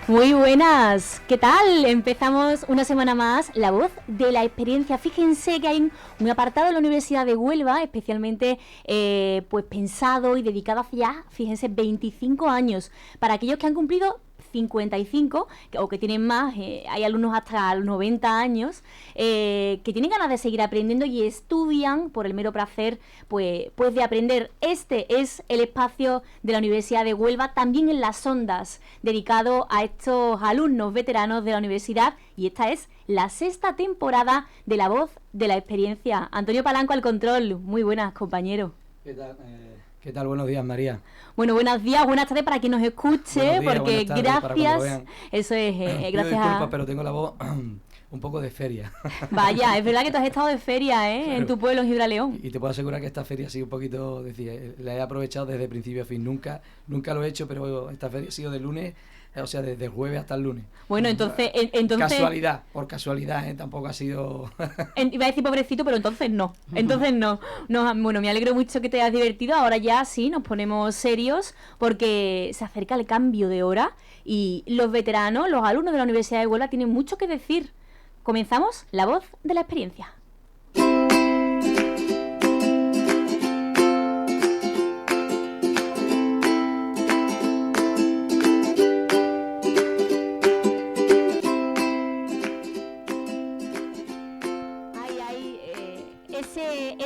Muy buenas, ¿qué tal? Empezamos una semana más La Voz de la Experiencia. Fíjense que hay un apartado de la Universidad de Huelva especialmente pues pensado y dedicado hace ya, fíjense, 25 años para aquellos que han cumplido 55 o que tienen más, hay alumnos hasta los 90 años que tienen ganas de seguir aprendiendo y estudian por el mero placer pues de aprender. Este es el espacio de la Universidad de Huelva, también en las ondas, dedicado a estos alumnos veteranos de la universidad, y esta es la sexta temporada de La Voz de la Experiencia. Antonio Palanco al control. Muy buenas, compañero. ¿Qué tal? ¿Qué tal? Buenos días, María. Bueno, buenos días, buenas tardes para quien nos escuche, Buenos días, porque buenas tardes, para cuando lo gracias, vean. eso es, Pido gracias disculpas, a... pero tengo la voz un poco de feria. Vaya, es verdad que tú has estado de feria, ¿eh? Claro. En tu pueblo, en Gibraleón. Y te puedo asegurar que esta feria ha sido un poquito, decir, la he aprovechado desde principio a fin. Nunca lo he hecho, pero esta feria ha sido de lunes, o sea, desde el jueves hasta el lunes. Bueno, entonces... Casualidad, por casualidad, tampoco ha sido... Iba a decir pobrecito, pero entonces no. Entonces no. Bueno, me alegro mucho que te hayas divertido. Ahora ya sí, nos ponemos serios porque se acerca el cambio de hora y los veteranos, los alumnos de la Universidad de Huelva tienen mucho que decir. Comenzamos La Voz de la Experiencia.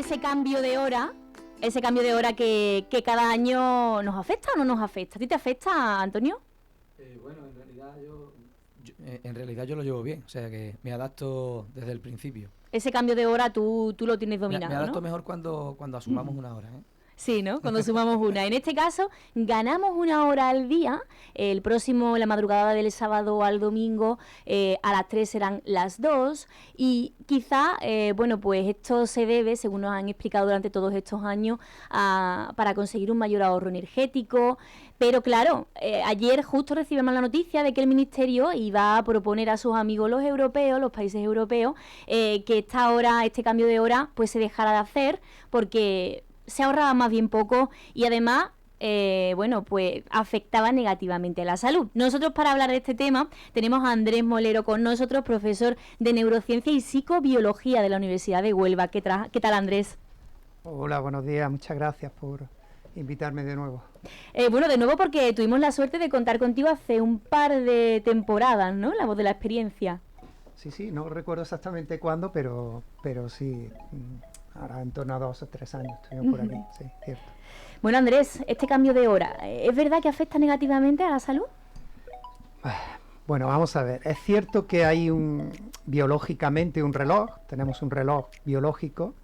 Ese cambio de hora que cada año nos afecta o no nos afecta. ¿A ti te afecta, Antonio? Bueno, en realidad yo lo llevo bien, o sea que me adapto desde el principio. Ese cambio de hora tú lo tienes dominado, Me adapto, ¿no? mejor cuando asumamos una hora, ¿eh? Sí, ¿no? Cuando sumamos una. En este caso, ganamos una hora al día. La madrugada del sábado al domingo, a las 3 serán las 2. Y quizá, pues esto se debe, según nos han explicado durante todos estos años, para conseguir un mayor ahorro energético. Pero claro, ayer justo recibimos la noticia de que el Ministerio iba a proponer a sus amigos los europeos, los países europeos, que este cambio de hora, pues se dejara de hacer porque se ahorraba más bien poco y además, pues afectaba negativamente a la salud. Nosotros, para hablar de este tema, tenemos a Andrés Molero con nosotros, profesor de Neurociencia y Psicobiología de la Universidad de Huelva. ¿Qué tal, Andrés? Hola, buenos días, muchas gracias por invitarme de nuevo. De nuevo porque tuvimos la suerte de contar contigo hace un par de temporadas, ¿no? La Voz de la Experiencia. Sí, no recuerdo exactamente cuándo, pero sí, ahora en torno a 2 o 3 años estuvimos por aquí, sí, cierto. Bueno, Andrés, este cambio de hora, ¿es verdad que afecta negativamente a la salud? Bueno, vamos a ver, es cierto que hay biológicamente un reloj, tenemos un reloj biológico,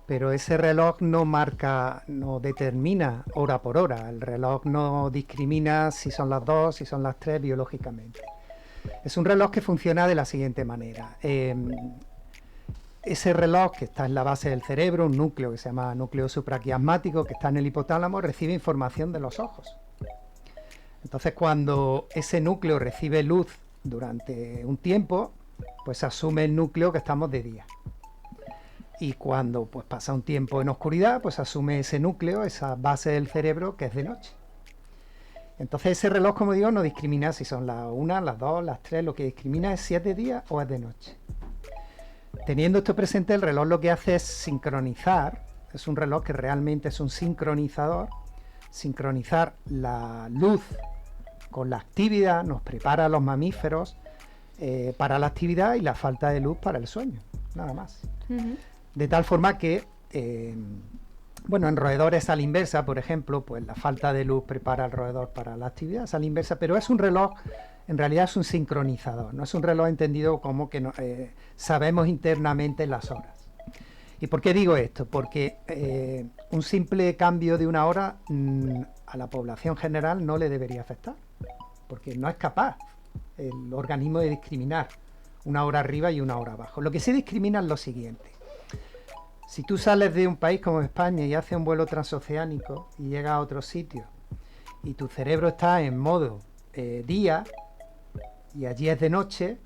pero ese reloj no determina hora por hora, el reloj no discrimina si son las 2, si son las 3 biológicamente. Es un reloj que funciona de la siguiente manera. Ese reloj que está en la base del cerebro, un núcleo que se llama núcleo supraquiasmático, que está en el hipotálamo, recibe información de los ojos. Entonces, cuando ese núcleo recibe luz durante un tiempo, pues asume el núcleo que estamos de día. Y cuando pues pasa un tiempo en oscuridad, pues asume ese núcleo, esa base del cerebro, que es de noche. Entonces ese reloj, como digo, no discrimina si son las 1, las 2, las 3, lo que discrimina es si es de día o es de noche. Teniendo esto presente, el reloj lo que hace es sincronizar, es un reloj que realmente es un sincronizador, sincronizar la luz con la actividad, nos prepara a los mamíferos para la actividad y la falta de luz para el sueño, nada más. De tal forma que, en roedores a la inversa, por ejemplo, pues la falta de luz prepara al roedor para la actividad, es a la inversa, pero es un reloj, en realidad es un sincronizador, no es un reloj entendido como que sabemos internamente las horas. ¿Y por qué digo esto? Porque un simple cambio de una hora a la población general no le debería afectar, porque no es capaz el organismo de discriminar una hora arriba y una hora abajo. Lo que sí discrimina es lo siguiente. Si tú sales de un país como España y haces un vuelo transoceánico y llegas a otro sitio y tu cerebro está en modo día y allí es de noche,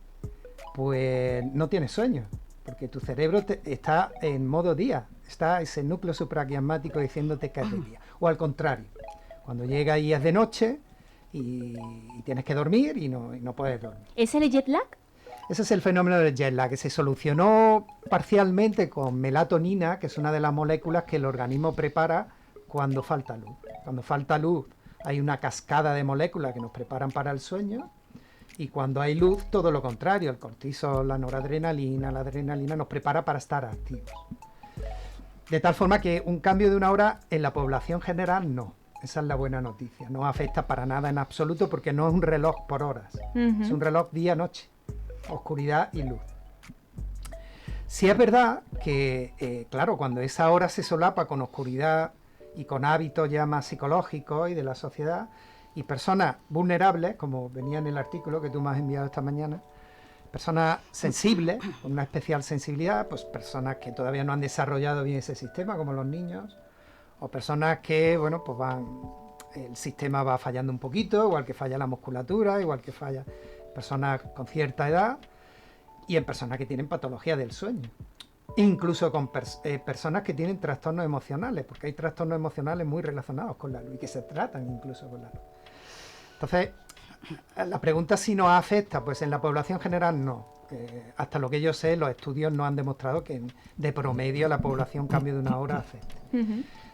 pues no tienes sueño, porque tu cerebro está en modo día, está ese núcleo supraquiasmático diciéndote que es de día. O al contrario, cuando llega y es de noche, y tienes que dormir y no puedes dormir. ¿Es el jet lag? Ese es el fenómeno del jet lag, que se solucionó parcialmente con melatonina, que es una de las moléculas que el organismo prepara cuando falta luz. Cuando falta luz hay una cascada de moléculas que nos preparan para el sueño, y cuando hay luz, todo lo contrario, el cortisol, la noradrenalina, la adrenalina nos prepara para estar activos. De tal forma que un cambio de una hora en la población general no. Esa es la buena noticia. No afecta para nada en absoluto porque no es un reloj por horas. Es un reloj día-noche, oscuridad y luz. Sí es verdad que, claro, cuando esa hora se solapa con oscuridad y con hábitos ya más psicológicos y de la sociedad, y personas vulnerables, como venía en el artículo que tú me has enviado esta mañana, personas sensibles, con una especial sensibilidad, pues personas que todavía no han desarrollado bien ese sistema, como los niños, o personas que, bueno, pues el sistema va fallando un poquito, igual que falla la musculatura, igual que falla personas con cierta edad, y en personas que tienen patología del sueño. Incluso con personas que tienen trastornos emocionales, porque hay trastornos emocionales muy relacionados con la luz y que se tratan incluso con la luz. Entonces, la pregunta si nos afecta, pues en la población general no. Hasta lo que yo sé, los estudios no han demostrado que de promedio la población cambio de una hora afecte.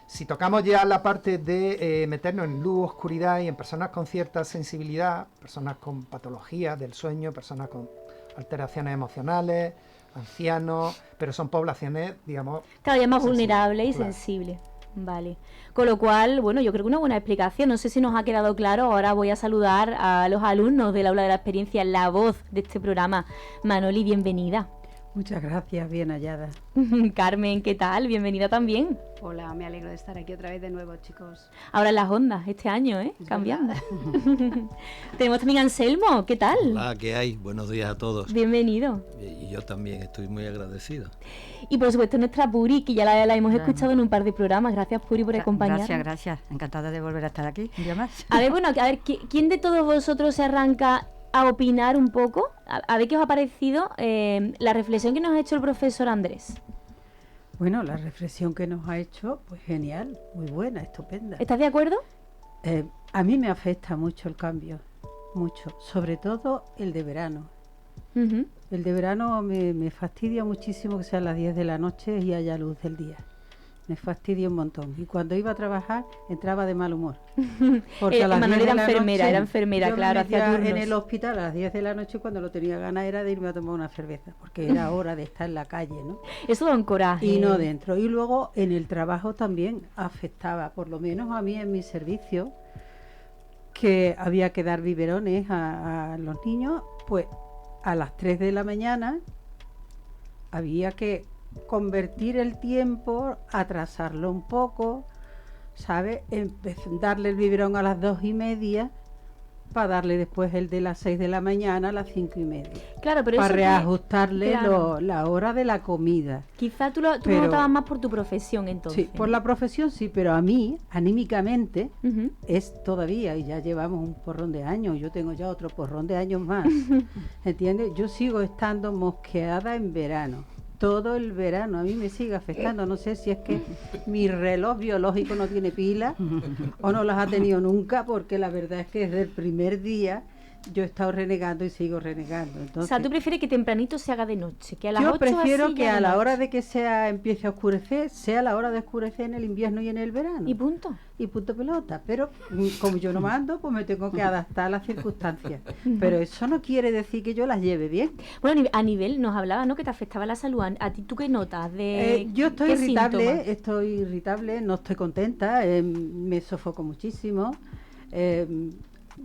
Si tocamos ya la parte de meternos en luz, oscuridad y en personas con cierta sensibilidad, personas con patologías del sueño, personas con alteraciones emocionales, ancianos, pero son poblaciones, digamos... Claro, ya más vulnerables y sensibles. Vale. Con lo cual, bueno, yo creo que una buena explicación. No sé si nos ha quedado claro. Ahora voy a saludar a los alumnos del Aula de la Experiencia, la voz de este programa. Manoli, bienvenida. Muchas gracias, bien hallada. Carmen, ¿qué tal? Bienvenida también. Hola, me alegro de estar aquí otra vez de nuevo, chicos. Ahora en las ondas, este año, cambiando. Tenemos también a Anselmo, ¿qué tal? Hola, ¿qué hay? Buenos días a todos. Bienvenido. Y yo también estoy muy agradecido. Y por supuesto nuestra Puri, que ya la hemos escuchado en un par de programas. Gracias, Puri, por acompañarnos. Gracias. Encantada de volver a estar aquí un día más. A ver, ¿quién de todos vosotros se arranca a opinar un poco? A ver qué os ha parecido la reflexión que nos ha hecho el profesor Andrés. Bueno, la reflexión que nos ha hecho, pues genial, muy buena, estupenda. ¿Estás de acuerdo? A mí me afecta mucho el cambio, mucho, sobre todo el de verano. El de verano me fastidia muchísimo que sean las 10 de la noche y haya luz del día. Me fastidia un montón. Y cuando iba a trabajar, entraba de mal humor. Porque a las Manuel era enfermera, claro, hacía turnos. En el hospital a las 10 de la noche, cuando lo tenía ganas era de irme a tomar una cerveza, porque era hora de estar en la calle, ¿no? Eso da un coraje. Y no dentro. Y luego en el trabajo también afectaba, por lo menos a mí en mi servicio, que había que dar biberones a los niños, pues a las 3 de la mañana había que convertir el tiempo, atrasarlo un poco, ¿sabes? Darle el biberón a las 2:30 para darle después el de las 6 de la mañana a las 5:30. Claro, pero para eso reajustarle la hora de la comida. Quizá tú lo notabas más por tu profesión, entonces. Sí, por la profesión sí, pero a mí, anímicamente, es todavía, y ya llevamos un porrón de años, yo tengo ya otro porrón de años más, ¿entiendes? Yo sigo estando mosqueada en verano. Todo el verano a mí me sigue afectando. No sé si es que mi reloj biológico no tiene pila o no las ha tenido nunca, porque la verdad es que desde el primer día yo he estado renegando y sigo renegando. Entonces, o sea, ¿tú prefieres que tempranito se haga de noche? Que a las 8 yo prefiero así que a la hora de que empiece a oscurecer, sea la hora de oscurecer en el invierno y en el verano. Y punto. Y punto pelota. Pero como yo no mando, pues me tengo que adaptar a las circunstancias. Pero eso no quiere decir que yo las lleve bien. Bueno, a nivel, nos hablaba, ¿no?, que te afectaba la salud. ¿A ti tú qué notas? Yo estoy irritable, no estoy contenta, me sofoco muchísimo.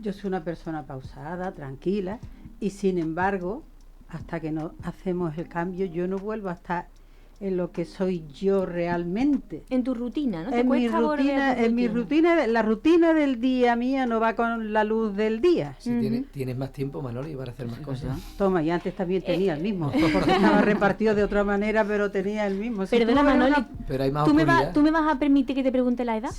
Yo soy una persona pausada, tranquila, y sin embargo, hasta que no hacemos el cambio, yo no vuelvo a estar en lo que soy yo realmente. En tu rutina, ¿no? ¿Te en cuesta mi rutina, la rutina del día mía no va con la luz del día. Si tienes más tiempo, Manoli, para hacer más cosas. Toma, y antes también tenía el mismo, porque estaba repartido de otra manera, pero tenía el mismo. Perdona, Manoli, pero hay más ¿tú me vas a permitir que te pregunte la edad?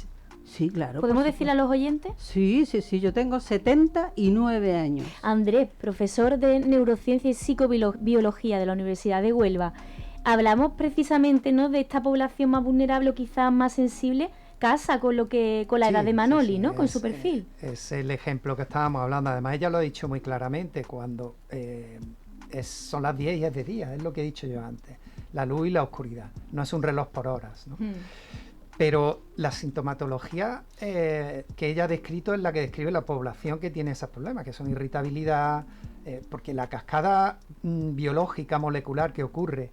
Sí, claro. ¿Podemos decirle a los oyentes? Sí, yo tengo 79 años. Andrés, profesor de Neurociencia y Psicobiología de la Universidad de Huelva. Hablamos precisamente, ¿no?, de esta población más vulnerable o quizás más sensible. casa con la edad de Manoli, ¿no? Con su es, perfil. Es el ejemplo que estábamos hablando. Además, ella lo ha dicho muy claramente cuando son las 10 y es de día, es lo que he dicho yo antes. La luz y la oscuridad. No es un reloj por horas, ¿no? Pero la sintomatología que ella ha descrito es la que describe la población que tiene esos problemas, que son irritabilidad, porque la cascada biológica molecular que ocurre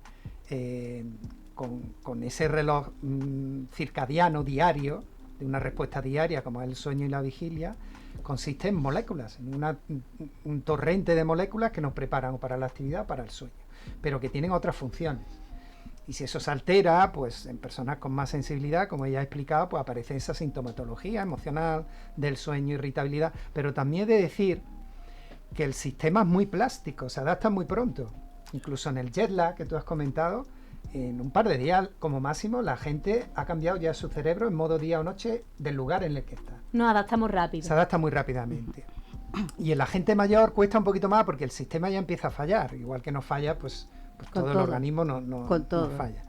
con ese reloj circadiano diario, de una respuesta diaria como es el sueño y la vigilia, consiste en moléculas, en un torrente de moléculas que nos preparan o para la actividad o para el sueño, pero que tienen otras funciones. Y si eso se altera, pues en personas con más sensibilidad, como ella ha explicado, pues aparece esa sintomatología emocional del sueño, irritabilidad. Pero también he de decir que el sistema es muy plástico, se adapta muy pronto. Incluso en el jet lag que tú has comentado, en un par de días como máximo la gente ha cambiado ya su cerebro en modo día o noche del lugar en el que está. Nos adaptamos rápido. Se adapta muy rápidamente. Y en la gente mayor cuesta un poquito más porque el sistema ya empieza a fallar. Igual que no falla, pues todo el organismo no falla.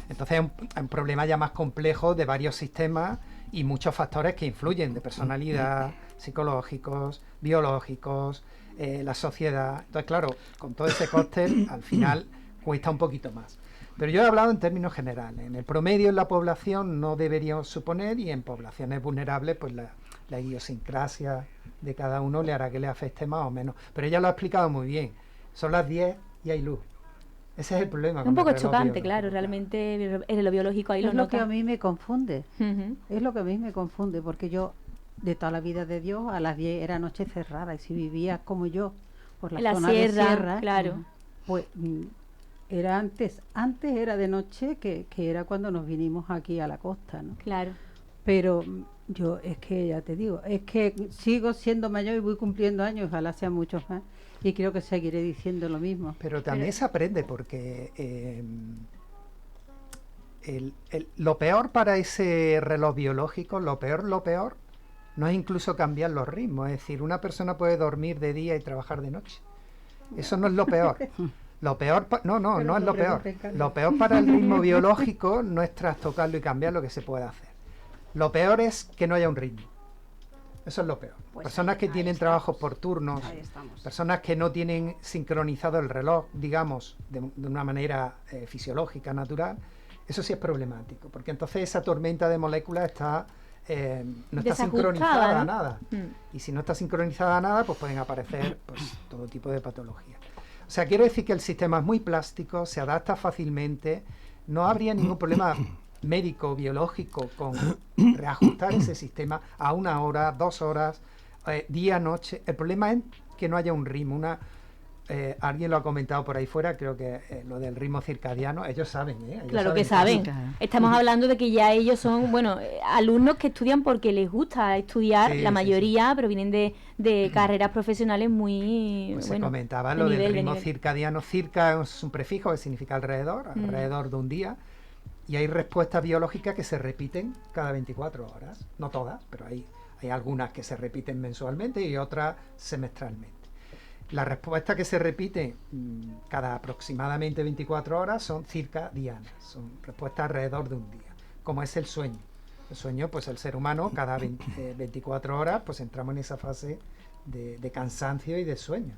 Entonces es un problema ya más complejo de varios sistemas y muchos factores que influyen, de personalidad, psicológicos, biológicos, la sociedad. Entonces, claro, con todo ese cóctel, al final cuesta un poquito más. Pero yo he hablado en términos generales. En el promedio en la población no deberíamos suponer, y en poblaciones vulnerables, pues la idiosincrasia de cada uno le hará que le afecte más o menos. Pero ella lo ha explicado muy bien. Son las 10 y hay luz. Ese es el problema. Es un poco chocante, claro, realmente en lo biológico ahí es lo lo nota. que a mí me confunde. Es lo que a mí me confunde, porque yo, de toda la vida de Dios, a las 10 era noche cerrada, y si vivía como yo, por la zona de sierra, claro. Pues era antes era de noche, que era cuando nos vinimos aquí a la costa, ¿no? Claro. Pero yo, es que ya te digo, es que sigo siendo mayor y voy cumpliendo años, ojalá sean muchos más, y creo que seguiré diciendo lo mismo. Pero también se aprende, porque lo peor para ese reloj biológico, lo peor, no es incluso cambiar los ritmos. Es decir, una persona puede dormir de día y trabajar de noche. Eso no es lo peor. Lo peor, no es lo peor. Lo peor para el ritmo biológico no es trastocarlo y cambiar lo que se puede hacer. Lo peor es que no haya un ritmo. Eso es lo peor. Pues Personas que tienen trabajos por turnos, personas que no tienen sincronizado el reloj, digamos, de una manera fisiológica, natural, eso sí es problemático, porque entonces esa tormenta de moléculas no está sincronizada a nada. Y si no está sincronizada a nada, pues pueden aparecer todo tipo de patologías. O sea, quiero decir que el sistema es muy plástico, se adapta fácilmente, no habría ningún problema médico, biológico, con reajustar ese sistema a 1 hora, 2 horas, día, noche. El problema es que no haya un ritmo. Alguien lo ha comentado por ahí fuera, creo que lo del ritmo circadiano, ellos saben, Ellos claro que saben. Estamos hablando de que ya ellos son, alumnos que estudian porque les gusta estudiar, la mayoría, pero vienen de carreras profesionales muy... Pues se comentaba lo del ritmo circadiano. Circa es un prefijo que significa alrededor de un día, y hay respuestas biológicas que se repiten cada 24 horas. No todas, pero hay algunas que se repiten mensualmente y otras semestralmente. Las respuestas que se repiten cada aproximadamente 24 horas son circadianas, son respuestas alrededor de un día, como es el sueño. El sueño, pues el ser humano, cada 24 horas, pues entramos en esa fase de cansancio y de sueño.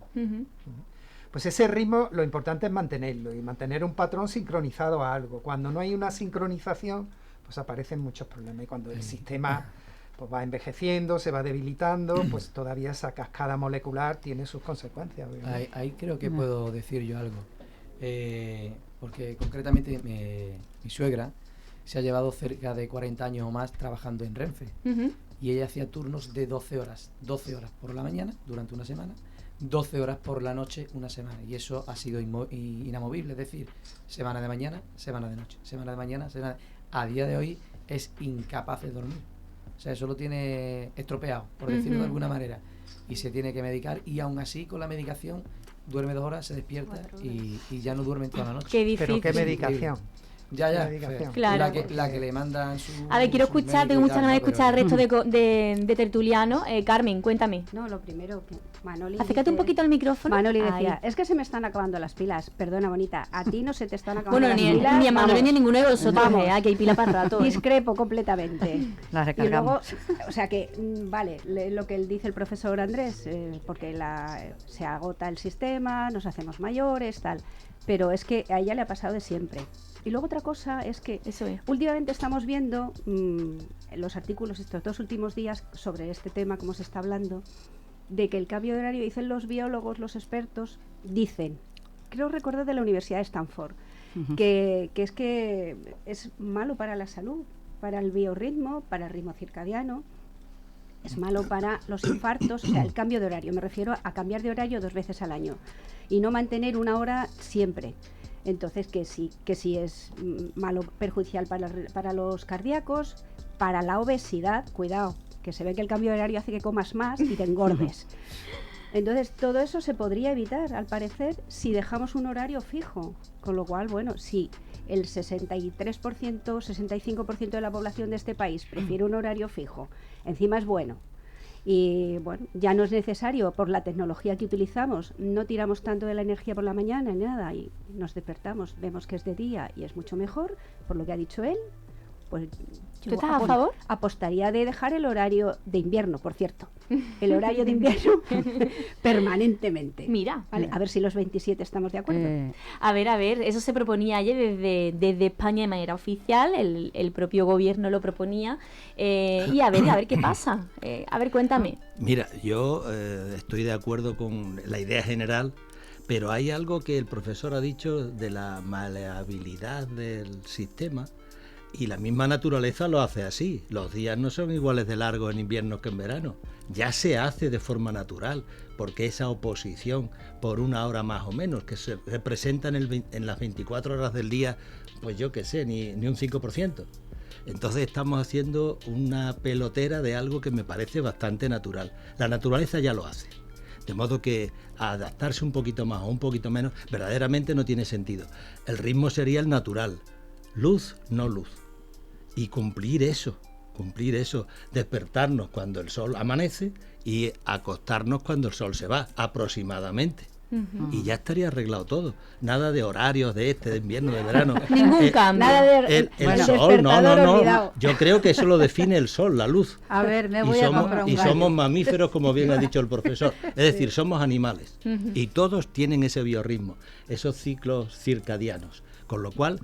Pues ese ritmo, lo importante es mantenerlo y mantener un patrón sincronizado a algo. Cuando no hay una sincronización, pues aparecen muchos problemas, y cuando el sistema pues va envejeciendo, se va debilitando, pues todavía esa cascada molecular tiene sus consecuencias. Ahí creo que puedo decir yo algo, porque concretamente mi suegra se ha llevado cerca de 40 años o más trabajando en Renfe, y ella hacía turnos de 12 horas por la mañana durante una semana, 12 horas por la noche una semana, y eso ha sido inamovible, es decir, semana de mañana, semana de noche, semana de mañana, a día de hoy es incapaz de dormir. O sea, eso lo tiene estropeado, por decirlo de alguna manera, y se tiene que medicar, y aún así con la medicación duerme 2 horas, se despierta y ya no duerme toda la noche. Qué difícil. ¿Pero qué medicación? Ya, la dedicación. Claro. La que le mandan su... A ver, quiero su escuchar, médico tengo y muchas tal, ganas de ¿no? escuchar al Pero- resto de tertulianos. Carmen, cuéntame. No, lo primero que Manoli Acércate un dice- poquito al micrófono. Manoli decía, Ahí. es que se me están acabando las pilas. Perdona, bonita, a ti no se te están acabando Bueno, las ni pilas. a Manolo ni a ninguno de vosotros, Vamos. que hay pila para rato. Discrepo completamente. La Y luego, recargamos. o sea que, vale, lo que dice el profesor Andrés, porque se agota el sistema, nos hacemos mayores, tal. Pero es que a ella le ha pasado de siempre. Y luego otra cosa es que Eso es. últimamente estamos viendo los artículos estos 2 últimos días sobre este tema, como se está hablando, de que el cambio de horario, dicen los biólogos, los expertos, dicen, creo recordar de la Universidad de Stanford, que es malo para la salud, para el biorritmo, para el ritmo circadiano, es malo para los infartos, o sea, el cambio de horario, me refiero a cambiar de horario 2 veces al año y no mantener una hora siempre. Entonces, que sí es malo, perjudicial para los cardíacos, para la obesidad, cuidado, que se ve que el cambio de horario hace que comas más y te engordes. Entonces, todo eso se podría evitar, al parecer, si dejamos un horario fijo. Con lo cual, bueno, si el 63%, 65% de la población de este país prefiere un horario fijo, encima es bueno. Y bueno, ya no es necesario, por la tecnología que utilizamos, no tiramos tanto de la energía por la mañana ni nada, y nos despertamos, vemos que es de día y es mucho mejor, por lo que ha dicho él, pues ¿Tú estás a favor? apostaría de dejar el horario de invierno, por cierto, el horario de invierno permanentemente. Mira. ¿Vale? A ver si los 27 estamos de acuerdo. A ver, eso se proponía ayer desde España de manera oficial, el propio gobierno lo proponía, y a ver qué pasa. A ver, cuéntame. Mira, yo estoy de acuerdo con la idea general, pero hay algo que el profesor ha dicho de la maleabilidad del sistema, y la misma naturaleza lo hace así. Los días no son iguales de largos en invierno que en verano. Ya se hace de forma natural, porque esa oposición por una hora más o menos, que se representa en las 24 horas del día, pues yo qué sé, ni un 5%. Entonces estamos haciendo una pelotera de algo que me parece bastante natural. La naturaleza ya lo hace. De modo que adaptarse un poquito más o un poquito menos verdaderamente no tiene sentido. El ritmo sería el natural. Luz, no luz. Y cumplir eso, despertarnos cuando el sol amanece y acostarnos cuando el sol se va, aproximadamente. Y ya estaría arreglado todo. Nada de horarios de invierno, de verano. Ningún cambio. Nada de El bueno, sol, no. olvidado. Yo creo que eso lo define el sol, la luz. A ver, me Y voy a comprar un y gallo. somos mamíferos, como bien ha dicho el profesor. Es decir, somos animales. Y todos tienen ese biorritmo, esos ciclos circadianos. Con lo cual,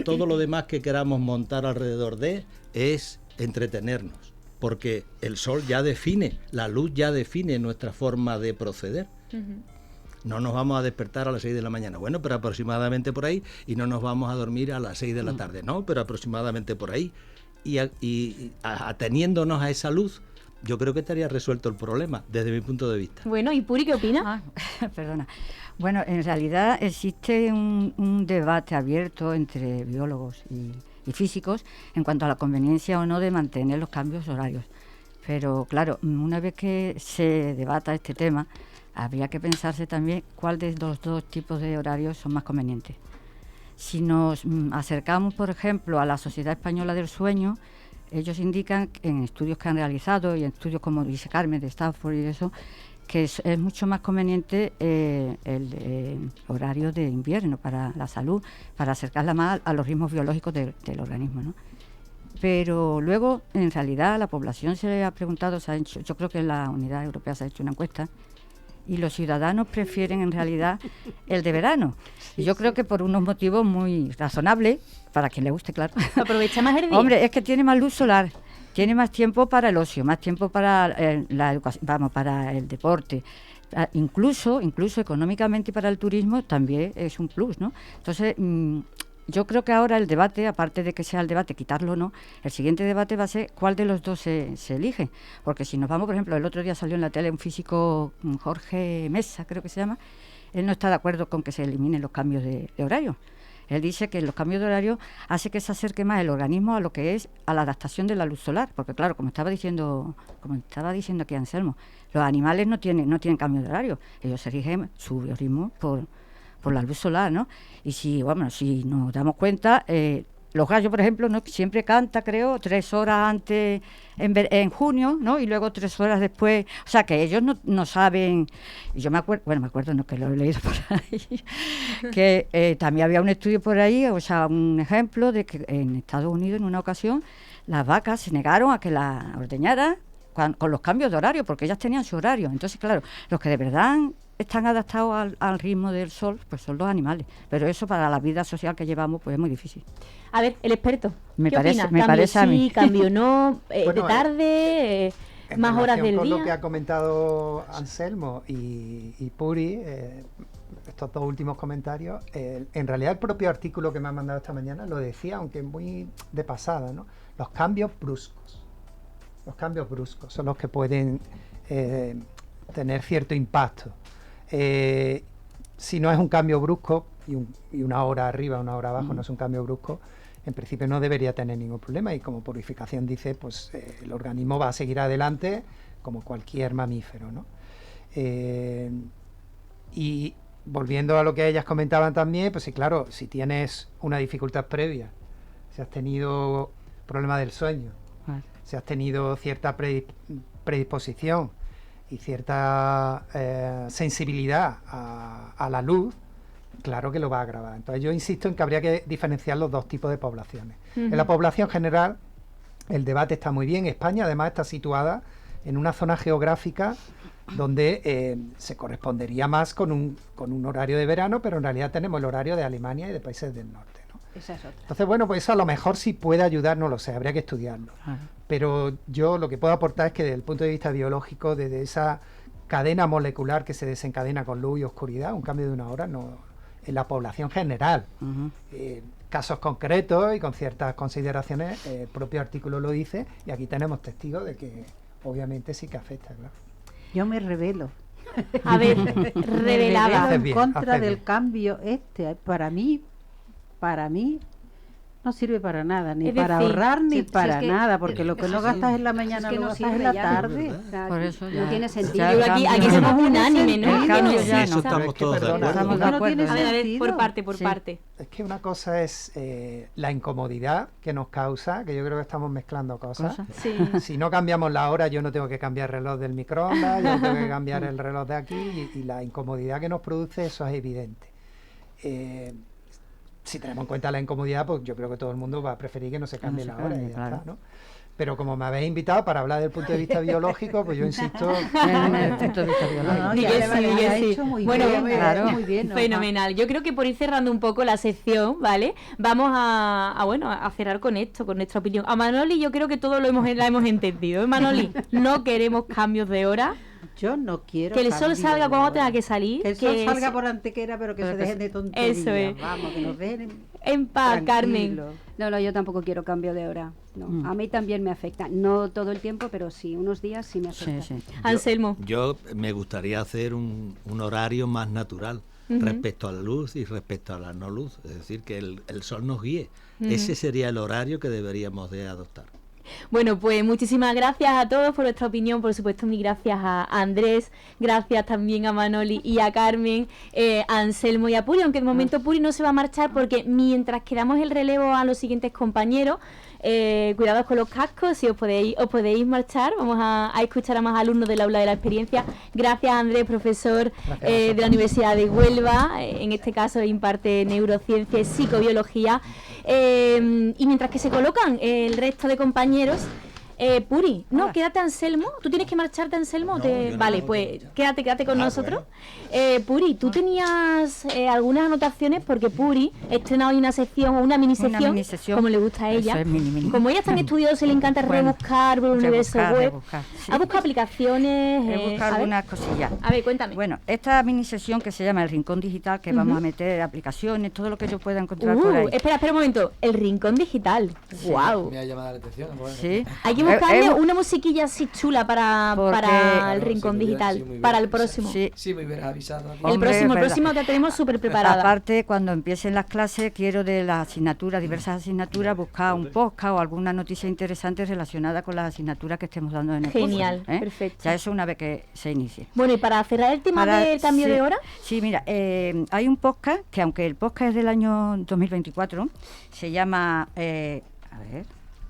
todo lo demás que queramos montar alrededor de es entretenernos. Porque el sol ya define, la luz ya define nuestra forma de proceder. No nos vamos a despertar a las 6 de la mañana, bueno, pero aproximadamente por ahí, y no nos vamos a dormir a las 6 de la tarde, no, pero aproximadamente por ahí. Y ateniéndonos a esa luz, yo creo que estaría resuelto el problema, desde mi punto de vista. Bueno, ¿y Puri qué opina? Perdona. Bueno, en realidad existe un debate abierto entre biólogos y físicos en cuanto a la conveniencia o no de mantener los cambios horarios. Pero claro, una vez que se debata este tema, habría que pensarse también cuál de los dos tipos de horarios son más convenientes. Si nos acercamos, por ejemplo, a la Sociedad Española del Sueño, ellos indican en estudios que han realizado y en estudios como dice Carmen de Stanford y eso, que es mucho más conveniente el horario de invierno para la salud, para acercarla más a los ritmos biológicos del organismo, ¿no? Pero luego, en realidad, la población se le ha preguntado, yo creo que en la Unidad Europea se ha hecho una encuesta, y los ciudadanos prefieren en realidad el de verano. Y yo creo que por unos motivos muy razonables, para quien le guste, claro. Aprovecha más el día. Hombre, es que tiene más luz solar, tiene más tiempo para el ocio, más tiempo para la educación, para el deporte. Incluso económicamente para el turismo también es un plus, ¿no? Entonces, yo creo que ahora el debate, aparte de que sea el debate, quitarlo o no, el siguiente debate va a ser cuál de los dos se elige. Porque si nos vamos, por ejemplo, el otro día salió en la tele un físico, Jorge Mesa, creo que se llama, él no está de acuerdo con que se eliminen los cambios de horario. Él dice que los cambios de horario hace que se acerque más el organismo a lo que es a la adaptación de la luz solar. Porque claro, como estaba diciendo aquí Anselmo, los animales no tienen cambio de horario. Ellos se rigen su biorritmo por la luz solar, ¿no? Y si nos damos cuenta, los gallos, por ejemplo, ¿no? Siempre canta, creo, 3 horas antes en junio, ¿no? Y luego 3 horas después. O sea, que ellos no saben. Y yo me acuerdo, no, que lo he leído por ahí, que también había un estudio por ahí, o sea, un ejemplo de que en Estados Unidos, en una ocasión, las vacas se negaron a que las ordeñaran con los cambios de horario, porque ellas tenían su horario. Entonces, claro, los que de verdad están adaptados al ritmo del sol, pues son los animales. Pero eso para la vida social que llevamos, pues es muy difícil. A ver, el experto, me ¿qué parece, opina? me ¿Cambio parece a mí. sí, cambio no, Bueno, de tarde, más horas del con día? lo que ha comentado Anselmo y Puri, estos 2 últimos comentarios, en realidad el propio artículo que me han mandado esta mañana lo decía, aunque muy de pasada, ¿no? Los cambios bruscos son los que pueden tener cierto impacto. Si no es un cambio brusco y una hora arriba, una hora abajo, no es un cambio brusco, en principio no debería tener ningún problema, y como Purificación dice, pues el organismo va a seguir adelante como cualquier mamífero, ¿no? Y volviendo a lo que ellas comentaban también, pues sí, claro, si tienes una dificultad previa, si has tenido problema del sueño, si has tenido cierta predisposición y cierta sensibilidad a la luz, claro que lo va a agravar. Entonces yo insisto en que habría que diferenciar los 2 tipos de poblaciones. En la población general el debate está muy bien. España además está situada en una zona geográfica donde se correspondería más con un horario de verano, pero en realidad tenemos el horario de Alemania y de países del norte, ¿no? Esa es otra. Entonces, bueno, pues eso a lo mejor sí puede ayudar, no lo sé, habría que estudiarlo. Pero yo lo que puedo aportar es que desde el punto de vista biológico, desde esa cadena molecular que se desencadena con luz y oscuridad, un cambio de una hora, no, en la población general. Casos concretos y con ciertas consideraciones, el propio artículo lo dice, y aquí tenemos testigos de que obviamente sí que afecta, claro. Yo me revelo. A ver, revelada. En bien, contra haces del bien. cambio para mí no sirve para nada, ni Es para decir, ahorrar ni si para es que- nada, porque lo que no sí. gastas en la Es mañana que lo no gastas en sirve la ya, tarde. o sea, Por eso no ya. tiene sentido. Ya Yo aquí cambio. somos unánime, ¿no? El cambio Que ya Eso no. estamos Pero es que, todos de perdona, acuerdo. Estamos de no acuerdo. tiene A ver, sentido. por parte, por Sí. parte. Es que una cosa es la incomodidad que nos causa, que yo creo que estamos mezclando cosas. Sí. Si no cambiamos la hora, yo no tengo que cambiar el reloj del microondas, yo no tengo que cambiar el reloj de aquí, y la incomodidad que nos produce, eso es evidente. Si tenemos en cuenta la incomodidad, pues yo creo que todo el mundo va a preferir que no se cambie se la hora cambie, y ya claro. está, ¿no? Pero como me habéis invitado para hablar del punto de vista biológico, pues yo insisto. En el punto de vista biológico. No, Di ya que le sí, vale, di que ha sí. hecho muy Bueno, bien, claro. muy bien, ¿no? Fenomenal. Yo creo que por ir cerrando un poco la sección, ¿vale? Vamos a cerrar con esto, con nuestra opinión. A Manoli yo creo que todos la hemos entendido. ¿Eh, Manoli? No queremos cambios de hora. Yo no quiero Que el sol cambio salga de cuando hora. tenga que salir. Que el sol que salga es- por antequera, pero que Pero se que dejen de tonterías. Eso es. Vamos, que nos dejen En paz, Carmen. tranquilos. No, yo tampoco quiero cambio de hora. No. A mí también me afecta. No todo el tiempo, pero sí, unos días sí me afecta. Sí, sí. Anselmo. Yo me gustaría hacer un horario más natural respecto a la luz y respecto a la no luz. Es decir, que el sol nos guíe. Ese sería el horario que deberíamos de adoptar. Bueno, pues muchísimas gracias a todos por vuestra opinión, por supuesto, mil gracias a Andrés, gracias también a Manoli y a Carmen, a Anselmo y a Puri, aunque de momento Puri no se va a marchar porque mientras que damos el relevo a los siguientes compañeros, cuidados con los cascos, si os podéis marchar, vamos a escuchar a más alumnos del aula de la experiencia. Gracias a Andrés, profesor de la Universidad de Huelva, en este caso imparte neurociencia y psicobiología. Y mientras que se colocan el resto de compañeros, Puri, no, quédate Anselmo, tú tienes que marcharte Anselmo, No, yo no vale, tengo pues que marchar. quédate con nosotros. Bueno. Puri, tú tenías algunas anotaciones porque Puri estrena hoy una sección o una minisección, como le gusta a ella. Eso es mini. Como ella es tan estudiosa y le encanta Bueno, rebuscar por el universo web, rebuscar, sí. ha buscado aplicaciones. He buscado a ver. algunas cosillas. A ver, cuéntame. Bueno, esta mini sesión que se llama El Rincón Digital, que vamos a meter aplicaciones, todo lo que yo pueda encontrar por ahí. Espera un momento, el rincón digital. Wow. Me ha llamado la atención. Bueno, Sí. Hay que que buscarle una musiquilla así chula para el Rincón Digital, para el próximo. Sí, me hubieras avisado. El próximo te tenemos súper preparada. Aparte, cuando empiecen las clases, quiero de las asignaturas, diversas asignaturas, buscar un podcast o alguna noticia interesante relacionada con las asignaturas que estemos dando en el curso. Genial, perfecto. Ya eso una vez que se inicie. Bueno, y para cerrar el tema del cambio de hora. Sí, mira, hay un podcast que, aunque el podcast es del año 2024, se llama...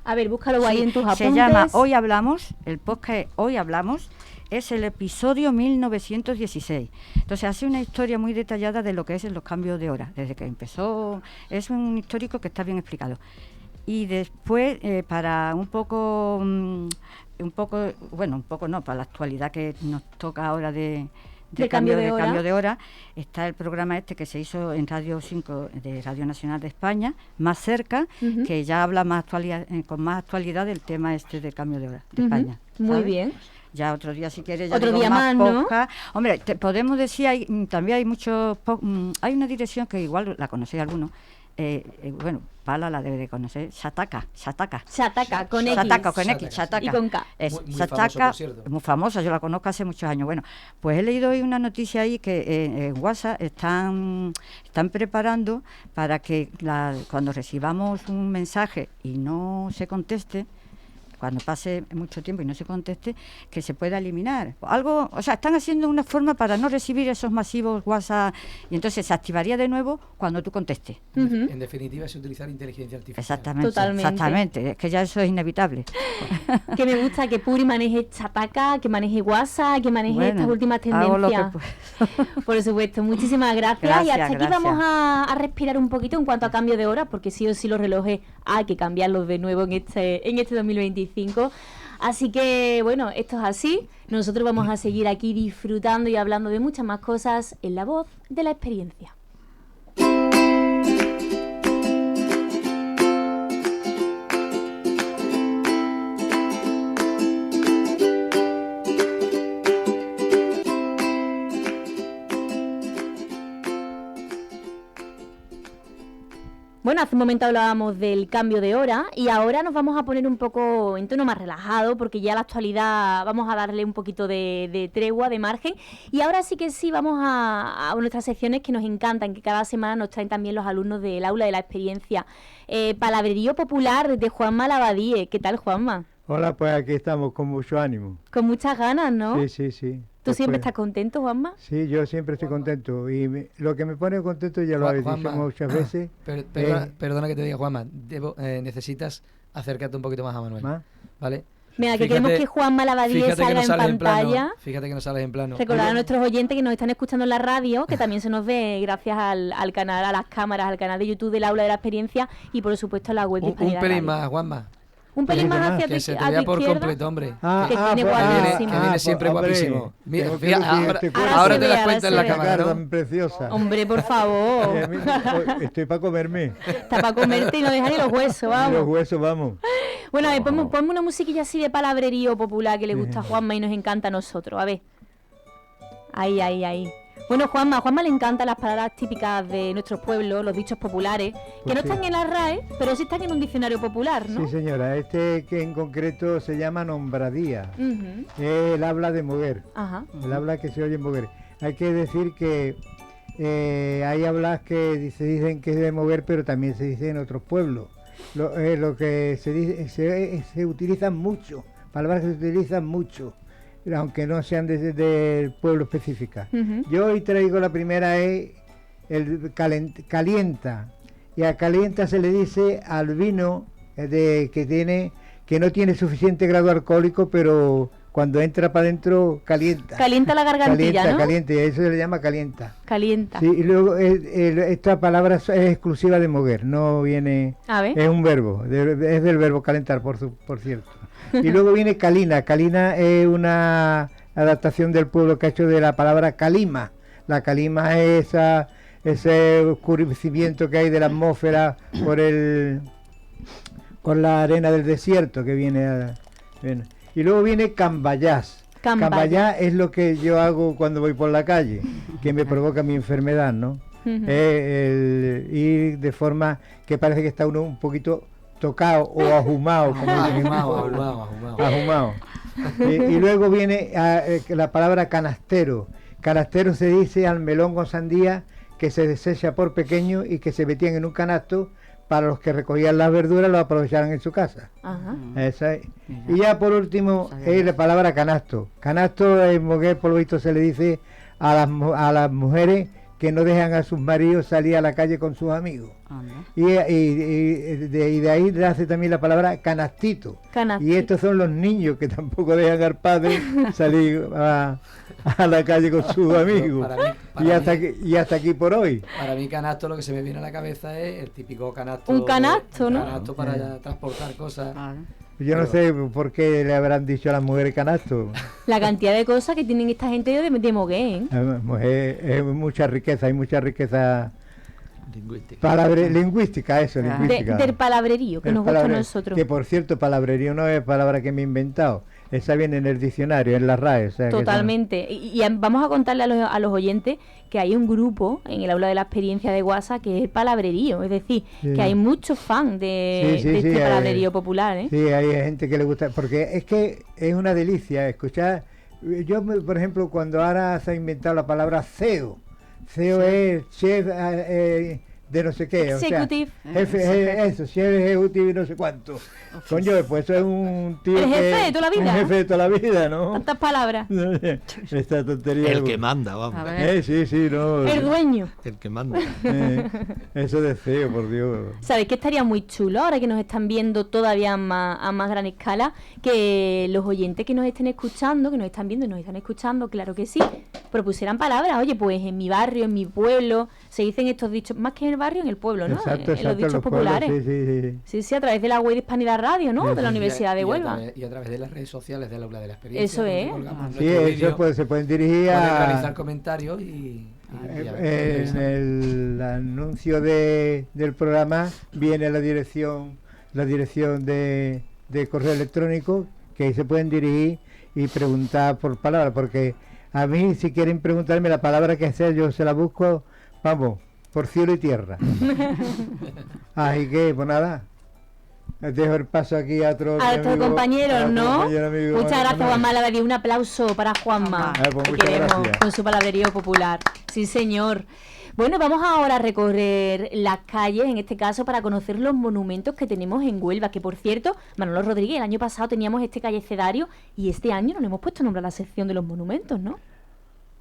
A ver, búscalo ahí en tus apuntes. Se llama Hoy Hablamos, el podcast Hoy Hablamos, es el episodio 1916. Entonces hace una historia muy detallada de lo que es los cambios de hora, desde que empezó. Es un histórico que está bien explicado. Y después, para un poco no, para la actualidad que nos toca ahora de cambio de hora, está el programa este que se hizo en Radio 5 de Radio Nacional de España, Más Cerca, que ya habla con más actualidad del tema este de cambio de hora de España. Muy bien. Ya otro día, si quieres, ya otro día más, ¿no? Hombre, podemos decir, también hay muchos... hay una dirección que igual la conocéis algunos. Bueno, Pala la debe de conocer, Shataka, con X. Shataka. Y con K. Muy Shataka, famoso, por cierto. muy famosa, yo la conozco hace muchos años. Bueno, pues he leído hoy una noticia ahí que en WhatsApp están preparando para que cuando recibamos un mensaje y no se conteste, cuando pase mucho tiempo y no se conteste, que se pueda eliminar. Algo, o sea, están haciendo una forma para no recibir esos masivos WhatsApp y entonces se activaría de nuevo cuando tú contestes. En definitiva, es utilizar inteligencia artificial. Exactamente, es que ya eso es inevitable. Que me gusta que Puri maneje Shataka, que maneje WhatsApp, que maneje estas últimas tendencias. Por supuesto, muchísimas gracias. Y hasta aquí vamos a respirar un poquito en cuanto a cambio de hora, porque sí o sí los relojes hay que cambiarlos de nuevo en este 2025. Así que bueno, esto es así. Nosotros vamos a seguir aquí disfrutando y hablando de muchas más cosas en La Voz de la Experiencia. Bueno, hace un momento hablábamos del cambio de hora y ahora nos vamos a poner un poco en tono más relajado porque ya la actualidad vamos a darle un poquito de tregua, de margen. Y ahora sí que sí, vamos a nuestras secciones que nos encantan, que cada semana nos traen también los alumnos del aula de la experiencia. Palabrerío popular de Juanma Labadie. ¿Qué tal, Juanma? Hola, pues aquí estamos con mucho ánimo. Con muchas ganas, ¿no? Sí. ¿Tú siempre estás contento, Juanma? Sí, yo siempre estoy contento. Y lo que me pone contento, ya lo habéis dicho muchas veces. Perdona que te diga, Juanma. Necesitas acercarte un poquito más a Manuel. ¿Vale? Mira, que queremos que Juanma Labadie salga en pantalla. Fíjate que no sales en plano. Recordar a nuestros oyentes que nos están escuchando en la radio, que también se nos ve gracias al canal, a las cámaras, al canal de YouTube del Aula de la Experiencia y por supuesto a la web de Hispanidad Un pelín Radio. más, Juanma. Un pelín más hacia que se te vea por completo, hombre. Que tiene guapísimo. Que viene siempre guapísimo. Mira, ahora te das cuenta en la cámara, ¿no? Preciosa. Hombre, por favor. Estoy para comerme. Está para comerte y no deja ni los huesos, vamos. Los huesos, vamos. Bueno, a ver, ponme una musiquilla así de palabrerío popular que le gusta a Juanma y nos encanta a nosotros. A ver. Ahí. Bueno, Juanma le encantan las palabras típicas de nuestros pueblos, los dichos populares, que no están en la RAE, pero sí están en un diccionario popular, ¿no? Sí, señora. Este que en concreto se llama nombradía. Él habla de mover. Ajá. El habla que se oye mover. Hay que decir que hay hablas que se dicen que es de mover, pero también se dice en otros pueblos. Lo que se dice, se utilizan mucho, palabras que se utilizan mucho, aunque no sean del pueblo específica. Yo hoy traigo la primera, es el calienta, y a calienta se le dice al vino que no tiene suficiente grado alcohólico, pero cuando entra para adentro calienta. Calienta la gargantilla, ¿no? Calienta, eso se le llama calienta. Calienta. Sí, y luego esta palabra es exclusiva de mover, no viene... A ver. Es un verbo, es del verbo calentar, por cierto. Y luego viene calina. Calina es una adaptación del pueblo que ha hecho de la palabra calima. La calima es ese oscurecimiento que hay de la atmósfera por la arena del desierto que viene. Y luego viene cambayás. Cambayás es lo que yo hago cuando voy por la calle, que me provoca mi enfermedad, ¿no? Ir de forma que parece que está uno un poquito tocado o ajumado, como dicen en mi pueblo. Ajumado. Y luego viene la palabra canastero. Canastero se dice al melón con sandía que se desecha por pequeño y que se metían en un canasto para los que recogían las verduras lo aprovecharan en su casa. Ajá. Esa es. Y ya por último es la palabra canasto. Canasto en Moguer, por lo visto, se le dice a las mujeres que no dejan a sus maridos salir a la calle con sus amigos. Y de ahí nace también la palabra canastito. Y estos son los niños que tampoco dejan al padre salir a la calle con sus amigos. Y hasta aquí por hoy. Para mí canasto lo que se me viene a la cabeza es el típico canasto. Un canasto, ¿no? Un canasto para transportar cosas. Yo no sé por qué le habrán dicho a las mujeres canasto. La cantidad de cosas que tienen esta gente de Moguer, ¿eh? Es mucha riqueza, hay mucha riqueza lingüística. Lingüística, eso, lingüística. Del palabrerío, que nos gusta a nosotros. Que por cierto, palabrerío no es palabra que me he inventado. Esa viene en el diccionario, en la RAE. O sea, totalmente. Y vamos a contarle a los oyentes que hay un grupo en el aula de la experiencia de WhatsApp que es el palabrerío. Es decir, que hay muchos fans de este palabrerío popular, ¿eh? Sí, hay gente que le gusta. Porque es que es una delicia escuchar. Yo, por ejemplo, cuando ahora se ha inventado la palabra CEO. CEO es chef de no sé qué. Executive. O sea, jefe, chef ejecutivo y no sé cuánto. Coño, pues eso es un tío el jefe de toda la vida. Un jefe de toda la vida, ¿no? Tantas palabras. Esta tontería. El que manda, vamos. Sí, no. El dueño. El que manda. Eso de CEO, por Dios. ¿Sabéis que estaría muy chulo ahora que nos están viendo todavía a más gran escala? Que los oyentes que nos estén escuchando, que nos están viendo y nos están escuchando, claro que sí, propusieran palabras. Oye, pues en mi barrio, en mi pueblo, se dicen estos dichos, más que en el barrio, en el pueblo, ¿no? Exacto, en los dichos populares. Pueblos, sí, a través de la web de Hispanidad Radio, ¿no? De la Universidad de Huelva. Y a través de las redes sociales del aula de la experiencia. Eso es. Sí, eso se pueden dirigir a realizar comentarios y en el anuncio del programa viene la dirección de correo electrónico, que ahí se pueden dirigir y preguntar por palabra, porque a mí si quieren preguntarme la palabra que sea, yo se la busco, vamos, por cielo y tierra. Así que, pues nada, dejo el paso aquí a otro compañero, ¿no? Amigo, muchas gracias, Juanma Lavadí. Un aplauso para Juanma, pues que queremos gracias. con su palabrerío popular. Sí, señor. Bueno, vamos ahora a recorrer las calles, en este caso, para conocer los monumentos que tenemos en Huelva, que por cierto, Manolo Rodríguez, el año pasado teníamos este callecedario y este año no le hemos puesto nombre a la sección de los monumentos, ¿no?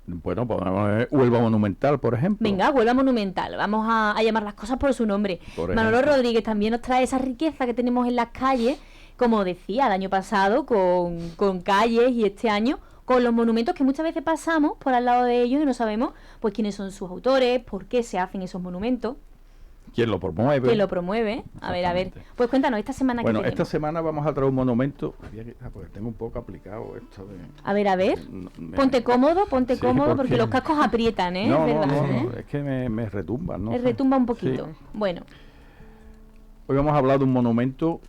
Bueno, podemos Huelva Monumental, por ejemplo. Venga, Huelva Monumental. Vamos a llamar las cosas por su nombre. Manolo Rodríguez también nos trae esa riqueza que tenemos en las calles, como decía, el año pasado con calles y este año con los monumentos que muchas veces pasamos por al lado de ellos y no sabemos pues quiénes son sus autores, por qué se hacen esos monumentos. ¿Quién lo promueve? ¿Quién lo promueve? A ver. Pues cuéntanos, esta semana Bueno, esta semana vamos a traer un monumento. Porque tengo un poco aplicado esto de... A ver. Ponte cómodo, porque los cascos aprietan, ¿eh? No, es verdad, no, es que me retumban, ¿no? Me retumba un poquito. Sí. Bueno. Hoy vamos a hablar de un monumento...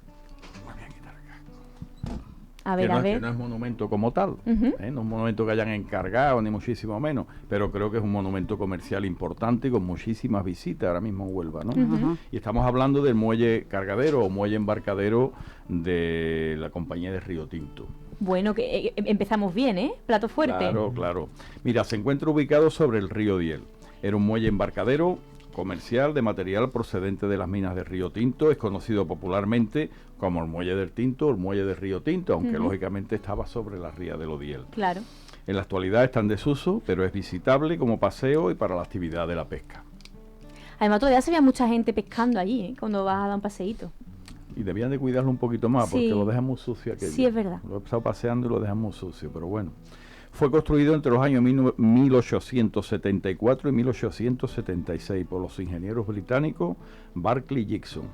A ver. Que no es monumento como tal, no es un monumento que hayan encargado, ni muchísimo menos, pero creo que es un monumento comercial importante y con muchísimas visitas ahora mismo en Huelva, ¿no? Y estamos hablando del muelle cargadero o muelle embarcadero de la compañía de Río Tinto. Bueno, que empezamos bien, ¿eh? Plato fuerte. Claro. Mira, se encuentra ubicado sobre el río Diel. Era un muelle embarcadero comercial de material procedente de las minas de Río Tinto. Es conocido popularmente como el muelle del Tinto o el muelle de Río Tinto, aunque lógicamente estaba sobre la ría del Odiel. Claro. En la actualidad está en desuso, pero es visitable como paseo y para la actividad de la pesca. Además todavía se veía mucha gente pescando allí, cuando vas a dar un paseíto. Y debían de cuidarlo un poquito más, porque lo dejan muy sucio aquello. Sí, es verdad. Lo he estado paseando y lo dejan muy sucio, pero bueno. Fue construido entre los años 1874 y 1876 por los ingenieros británicos Barclay y Gibson.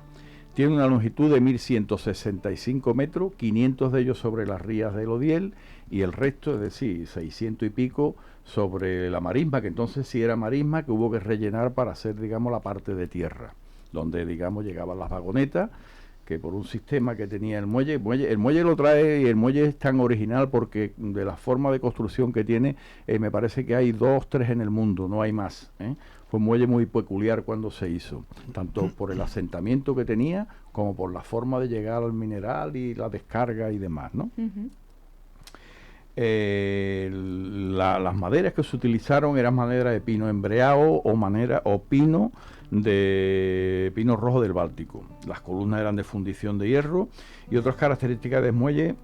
Tiene una longitud de 1.165 metros, 500 de ellos sobre las rías del Odiel y el resto, es decir, 600 y pico sobre la marisma, que entonces sí era marisma, que hubo que rellenar para hacer, digamos, la parte de tierra, donde, digamos, llegaban las vagonetas, que por un sistema que tenía el muelle lo trae, y el muelle es tan original porque de la forma de construcción que tiene, me parece que hay 2, 3 en el mundo, no hay más. Fue un muelle muy peculiar cuando se hizo, tanto por el asentamiento que tenía como por la forma de llegar al mineral y la descarga y demás, ¿no? Las maderas que se utilizaron eran madera de pino embreado o pino rojo del Báltico. Las columnas eran de fundición de hierro, y otras características del muelle,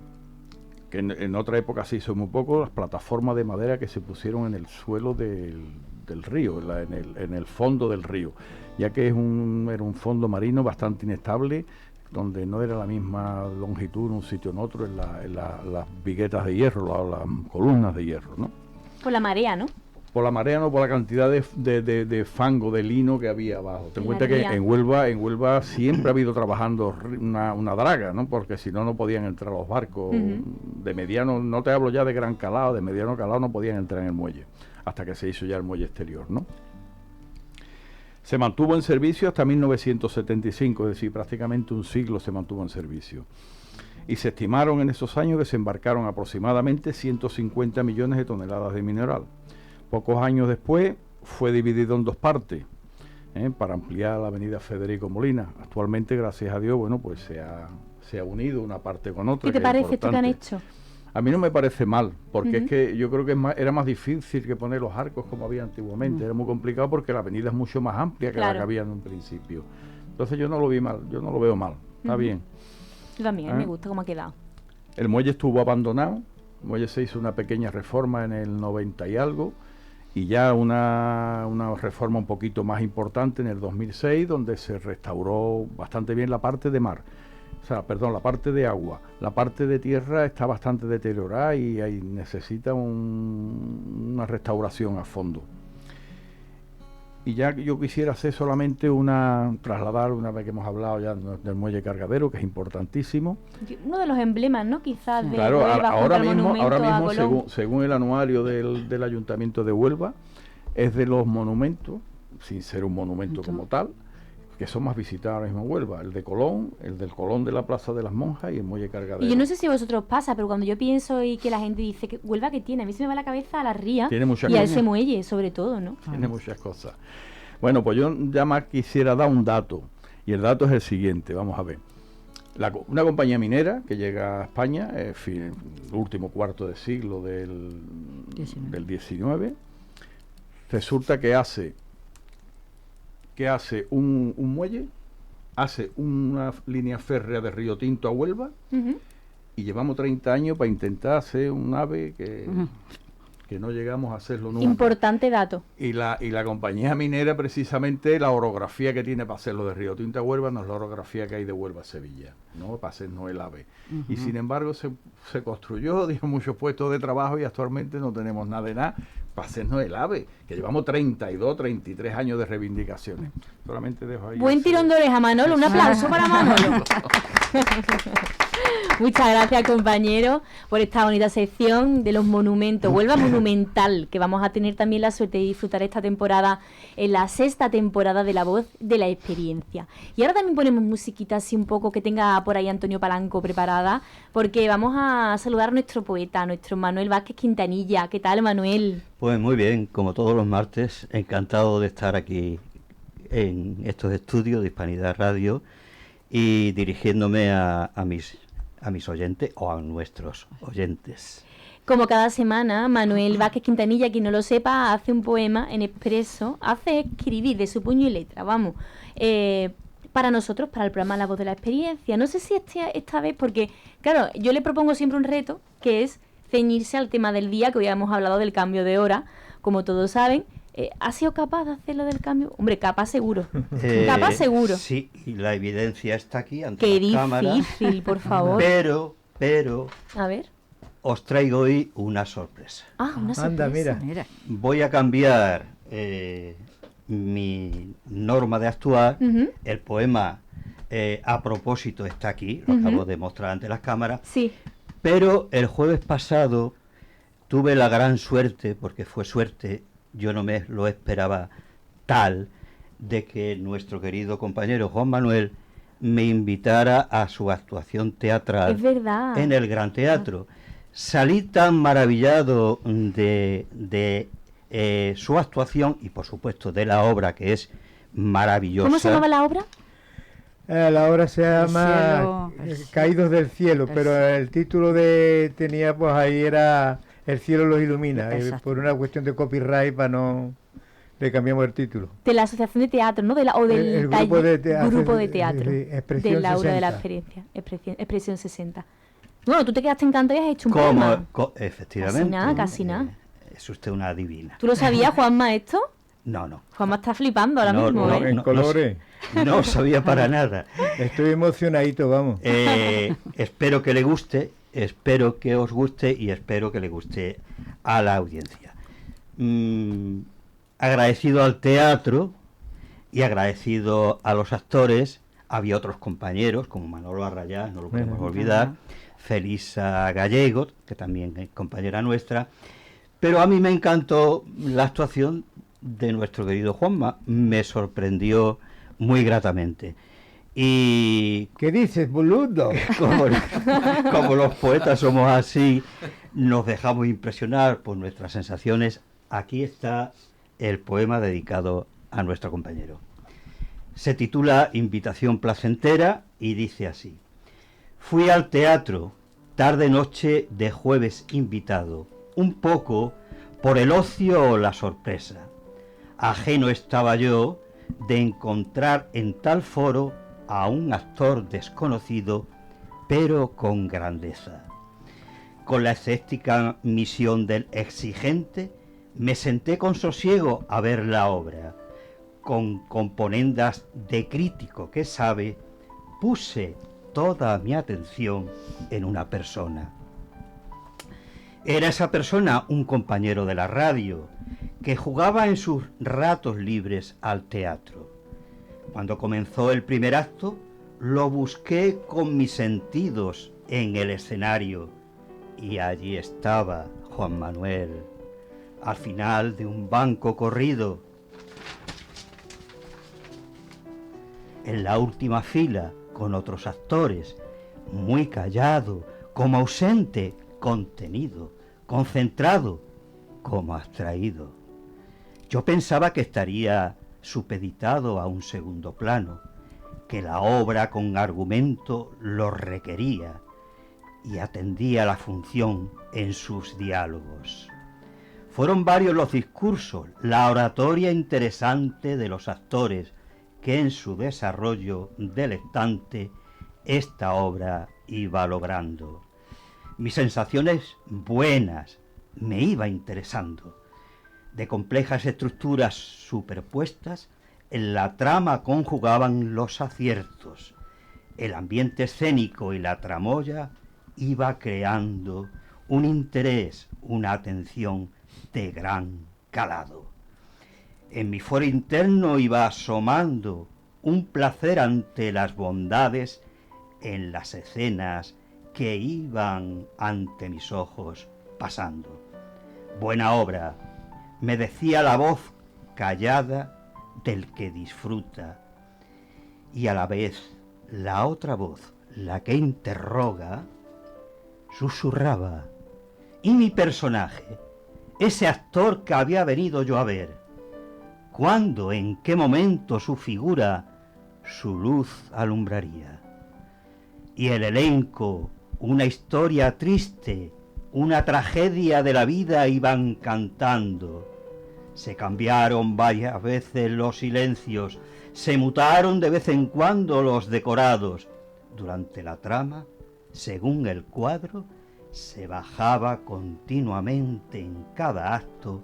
que en otra época se hizo muy poco, las plataformas de madera que se pusieron en el suelo del río, en el fondo del río, ya que era un fondo marino bastante inestable, donde no era la misma longitud en un sitio en otro, en las viguetas de hierro, las columnas de hierro, ¿no? Por la marea, ¿no? Por la marea, no, por la cantidad de fango, de lino que había abajo. Ten en cuenta que en Huelva siempre ha habido trabajando una draga, ¿no? Porque si no, no podían entrar los barcos de mediano, no te hablo ya de gran calado, de mediano calado no podían entrar en el muelle, hasta que se hizo ya el muelle exterior, ¿no? Se mantuvo en servicio hasta 1975, es decir, prácticamente un siglo se mantuvo en servicio. Y se estimaron en esos años que se embarcaron aproximadamente 150 millones de toneladas de mineral. Pocos años después fue dividido en 2 partes, para ampliar la avenida Federico Molina. Actualmente, gracias a Dios, bueno, pues se ha unido una parte con otra. ¿Qué te parece esto que han hecho? A mí no me parece mal, porque es que yo creo que era más difícil que poner los arcos como había antiguamente. Era muy complicado porque la avenida es mucho más amplia que la que había en un principio. Entonces yo no lo vi mal, yo no lo veo mal. Está bien. Yo también, me gusta cómo ha quedado. El muelle estuvo abandonado. El muelle se hizo una pequeña reforma en el 90 y algo, y ya una reforma un poquito más importante en el 2006, donde se restauró bastante bien la parte de mar. La parte de agua. La parte de tierra está bastante deteriorada y ahí necesita una restauración a fondo. Y ya yo quisiera hacer solamente trasladar, una vez que hemos hablado ya del muelle cargadero, que es importantísimo. Uno de los emblemas, ¿no? Quizás de claro, Huelva, ahora mismo según el anuario del Ayuntamiento de Huelva, es de los monumentos, sin ser un monumento como tal, que son más visitados ahora mismo en Huelva: el de Colón, el del Colón de la Plaza de las Monjas y el muelle cargadero. Y yo no sé si a vosotros pasa, pero cuando yo pienso y que la gente dice que Huelva, que tiene, a mí se me va la cabeza a la ría y a ese muelle, sobre todo, ¿no? Tiene muchas cosas. Bueno, pues yo ya más quisiera dar un dato, y el dato es el siguiente, vamos a ver. Una compañía minera que llega a España, el último cuarto de siglo del 19, resulta que hace un muelle, hace una línea férrea de Río Tinto a Huelva, y llevamos 30 años para intentar hacer un AVE que no llegamos a hacerlo nunca. Importante dato. Y la compañía minera, precisamente, la orografía que tiene para hacerlo de Río Tinto a Huelva no es la orografía que hay de Huelva a Sevilla, ¿no? Para hacernos el AVE. Y sin embargo se construyó, dio muchos puestos de trabajo, y actualmente no tenemos nada de nada para hacernos el AVE, que llevamos 32, 33 años de reivindicaciones. Solamente dejo ahí. Buen tirón de oreja, Manolo. Un aplauso para Manolo. Muchas gracias, compañero, por esta bonita sección de los monumentos. Huelva Monumental, que vamos a tener también la suerte de disfrutar esta temporada, en la 6ª temporada de La Voz de la Experiencia. Y ahora también ponemos musiquita así un poco que tenga por ahí Antonio Palanco preparada, porque vamos a saludar a nuestro poeta, nuestro Manuel Vázquez Quintanilla. ¿Qué tal, Manuel? Pues muy bien, como todos los martes, encantado de estar aquí en estos estudios de Hispanidad Radio y dirigiéndome a mis oyentes o a nuestros oyentes. Como cada semana, Manuel Vázquez Quintanilla, quien no lo sepa, hace un poema en expreso, hace escribir de su puño y letra, para nosotros, para el programa La Voz de la Experiencia. No sé si esta vez, porque, claro, yo le propongo siempre un reto, que es ceñirse al tema del día, que hoy hemos hablado del cambio de hora, como todos saben. ¿Ha sido capaz de hacerlo del cambio? Hombre, capaz seguro. Capaz seguro. Sí, y la evidencia está aquí ante Qué las cámaras. difícil, por favor. Pero... A ver. Os traigo hoy una sorpresa. Una sorpresa. Anda, mira. Voy a cambiar mi norma de actuar. El poema, a propósito, está aquí. Lo acabo de mostrar ante las cámaras. Sí. Pero el jueves pasado tuve la gran suerte, porque fue suerte, yo no me lo esperaba tal, de que nuestro querido compañero Juan Manuel me invitara a su actuación teatral Es verdad. en el Gran Teatro. Salí tan maravillado de su actuación y, por supuesto, de la obra, que es maravillosa. ¿Cómo se llamaba la obra? La obra se llama cielo, Caídos del cielo, el pero cielo. el título tenía, pues ahí era El cielo los ilumina, y Exacto. por una cuestión de copyright le cambiamos el título. De la Asociación de Teatro, ¿no? Del El grupo de teatro, grupo de teatro. sí, Expresión de Laura de la 60. Experiencia. Expresión 60. Bueno, tú te quedaste encantado y has hecho un poema. Efectivamente. Casi nada. Es usted una divina. ¿Tú lo sabías, Juanma, esto? No. Juanma está flipando ahora No, mismo, no, ¿eh? En colores. No sabía para nada. Estoy emocionadito, vamos. Espero que le guste, espero que os guste y espero que le guste a la audiencia. Agradecido al teatro y agradecido a los actores. Había otros compañeros como Manolo Arrayás, no lo podemos olvidar, Felisa Gallegos, que también es compañera nuestra, pero a mí me encantó la actuación de nuestro querido Juanma, me sorprendió muy gratamente. Y ¿Qué dices, boludo? como los poetas somos así, nos dejamos impresionar por nuestras sensaciones. Aquí está el poema dedicado a nuestro compañero. Se titula Invitación placentera y dice así: fui al teatro, tarde-noche de jueves invitado, un poco por el ocio o la sorpresa. Ajeno estaba yo de encontrar en tal foro a un actor desconocido, pero con grandeza. Con la escéptica misión del exigente, me senté con sosiego a ver la obra. Con componendas de crítico que sabe, puse toda mi atención en una persona. Era esa persona un compañero de la radio, que jugaba en sus ratos libres al teatro. Cuando comenzó el primer acto, lo busqué con mis sentidos en el escenario, y allí estaba Juan Manuel, al final de un banco corrido, en la última fila con otros actores, muy callado, como ausente, contenido, concentrado, como abstraído. Yo pensaba que estaría supeditado a un segundo plano, que la obra con argumento lo requería y atendía la función en sus diálogos. Fueron varios los discursos, la oratoria interesante de los actores, que en su desarrollo delectante esta obra iba logrando. Mis sensaciones buenas me iba interesando. De complejas estructuras superpuestas, en la trama conjugaban los aciertos. El ambiente escénico y la tramoya iba creando un interés, una atención de gran calado. En mi foro interno iba asomando un placer ante las bondades en las escenas que iban ante mis ojos pasando. Buena obra, me decía la voz callada del que disfruta, y a la vez la otra voz, la que interroga, susurraba. Y mi personaje, ese actor que había venido yo a ver, ¿cuándo, en qué momento su figura, su luz alumbraría? Y el elenco, una historia triste, una tragedia de la vida iban cantando. Se cambiaron varias veces los silencios, se mutaron de vez en cuando los decorados. Durante la trama, según el cuadro, se bajaba continuamente en cada acto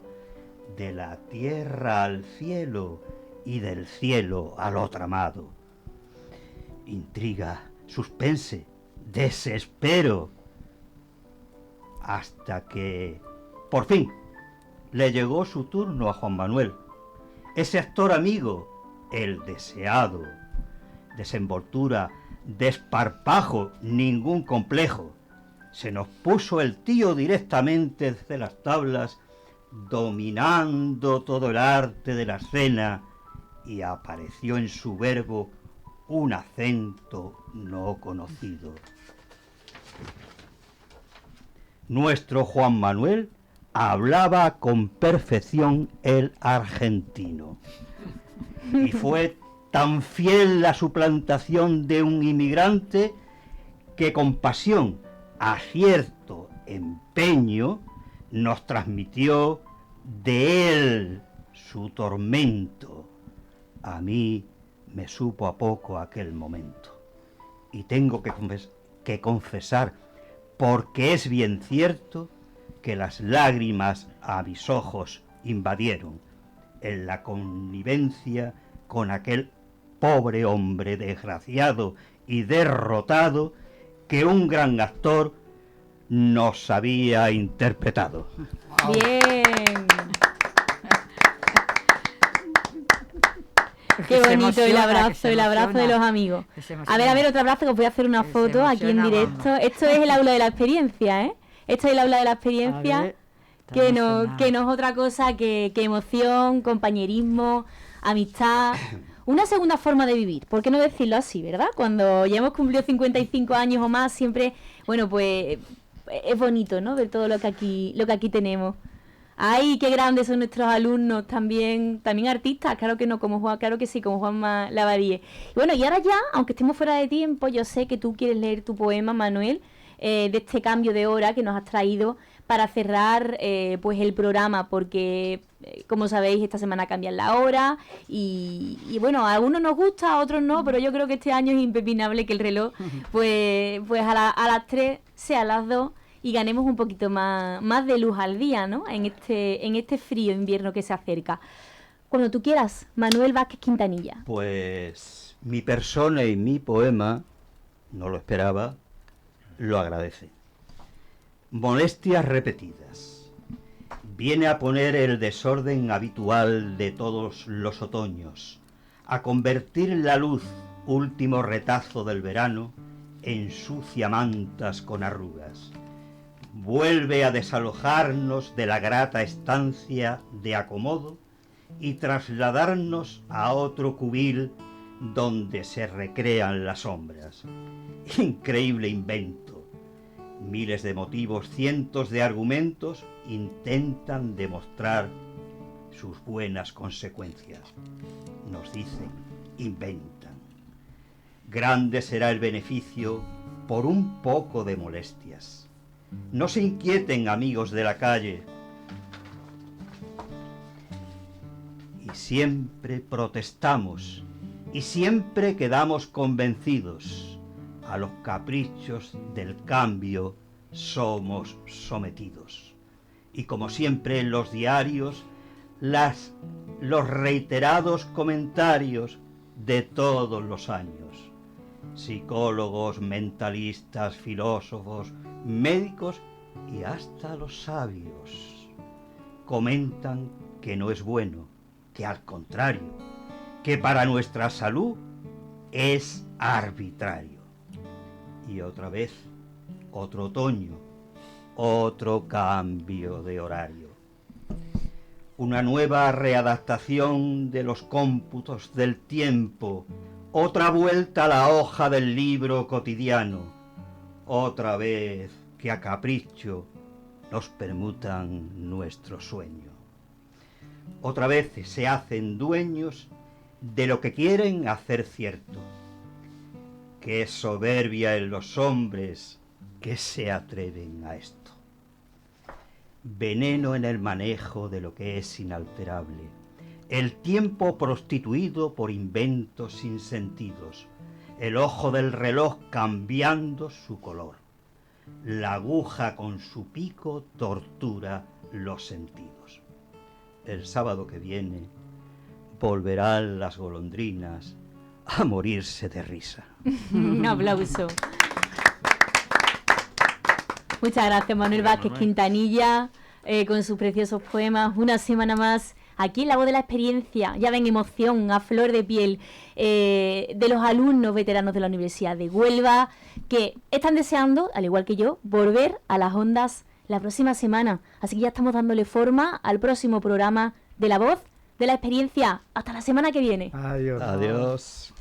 de la tierra al cielo y del cielo al otro amado. Intriga, suspense, desespero, hasta que, por fin, le llegó su turno a Juan Manuel, ese actor amigo, el deseado. Desenvoltura, desparpajo, ningún complejo. Se nos puso el tío directamente desde las tablas, dominando todo el arte de la escena, y apareció en su verbo un acento no conocido. Nuestro Juan Manuel hablaba con perfección el argentino y fue tan fiel la suplantación de un inmigrante que con pasión, acierto, empeño, nos transmitió de él su tormento. A mí me supo a poco aquel momento y tengo que confesar, porque es bien cierto, que las lágrimas a mis ojos invadieron en la connivencia con aquel pobre hombre desgraciado y derrotado que un gran actor nos había interpretado. Bien. Qué bonito el abrazo de los amigos. A ver, otro abrazo, que os voy a hacer una foto aquí en directo. Vamos. Esto es el aula de la experiencia, ¿eh? Esto es el aula de la experiencia, que no es otra cosa que emoción, compañerismo, amistad, una segunda forma de vivir. ¿Por qué no decirlo así, verdad? Cuando ya hemos cumplido 55 años o más, siempre, bueno, pues es bonito, ¿no? Ver todo lo que aquí tenemos. ¡Ay, qué grandes son nuestros alumnos! También artistas, claro que no, claro que sí, como Juanma Lavadie. Y bueno, y ahora ya, aunque estemos fuera de tiempo, yo sé que tú quieres leer tu poema, Manuel, de este cambio de hora que nos has traído para cerrar pues el programa, porque como sabéis, esta semana cambian la hora y bueno, a algunos nos gusta, a otros no, pero yo creo que este año es impepinable que el reloj pues a las 3 sea a las 2 y ganemos un poquito más de luz al día, ¿no? En este frío invierno que se acerca. Cuando tú quieras, Manuel Vázquez Quintanilla. Pues mi persona y mi poema, no lo esperaba, lo agradece. Molestias repetidas. Viene a poner el desorden habitual de todos los otoños, a convertir la luz, último retazo del verano, en sucia mantas con arrugas. Vuelve a desalojarnos de la grata estancia de acomodo y trasladarnos a otro cubil donde se recrean las sombras. Increíble invento. Miles de motivos, cientos de argumentos intentan demostrar sus buenas consecuencias. Nos dicen, inventan. Grande será el beneficio por un poco de molestias. No se inquieten, amigos de la calle. Y siempre protestamos y siempre quedamos convencidos. A los caprichos del cambio somos sometidos. Y como siempre en los diarios, los reiterados comentarios de todos los años. Psicólogos, mentalistas, filósofos, médicos y hasta los sabios comentan que no es bueno, que al contrario, que para nuestra salud es arbitrario. Y otra vez, otro otoño, otro cambio de horario. Una nueva readaptación de los cómputos del tiempo, otra vuelta a la hoja del libro cotidiano, otra vez que a capricho nos permutan nuestro sueño. Otra vez se hacen dueños de lo que quieren hacer cierto. Qué soberbia en los hombres que se atreven a esto. Veneno en el manejo de lo que es inalterable. El tiempo prostituido por inventos sin sentidos. El ojo del reloj cambiando su color. La aguja con su pico tortura los sentidos. El sábado que viene volverán las golondrinas a morirse de risa. Un aplauso. Muchas gracias, Manuel Vázquez Quintanilla, con sus preciosos poemas. Una semana más aquí en La Voz de la Experiencia. Ya ven, emoción a flor de piel de los alumnos veteranos de la Universidad de Huelva, que están deseando, al igual que yo, volver a las ondas la próxima semana. Así que ya estamos dándole forma al próximo programa de La Voz de la Experiencia. Hasta la semana que viene. Adiós. Adiós.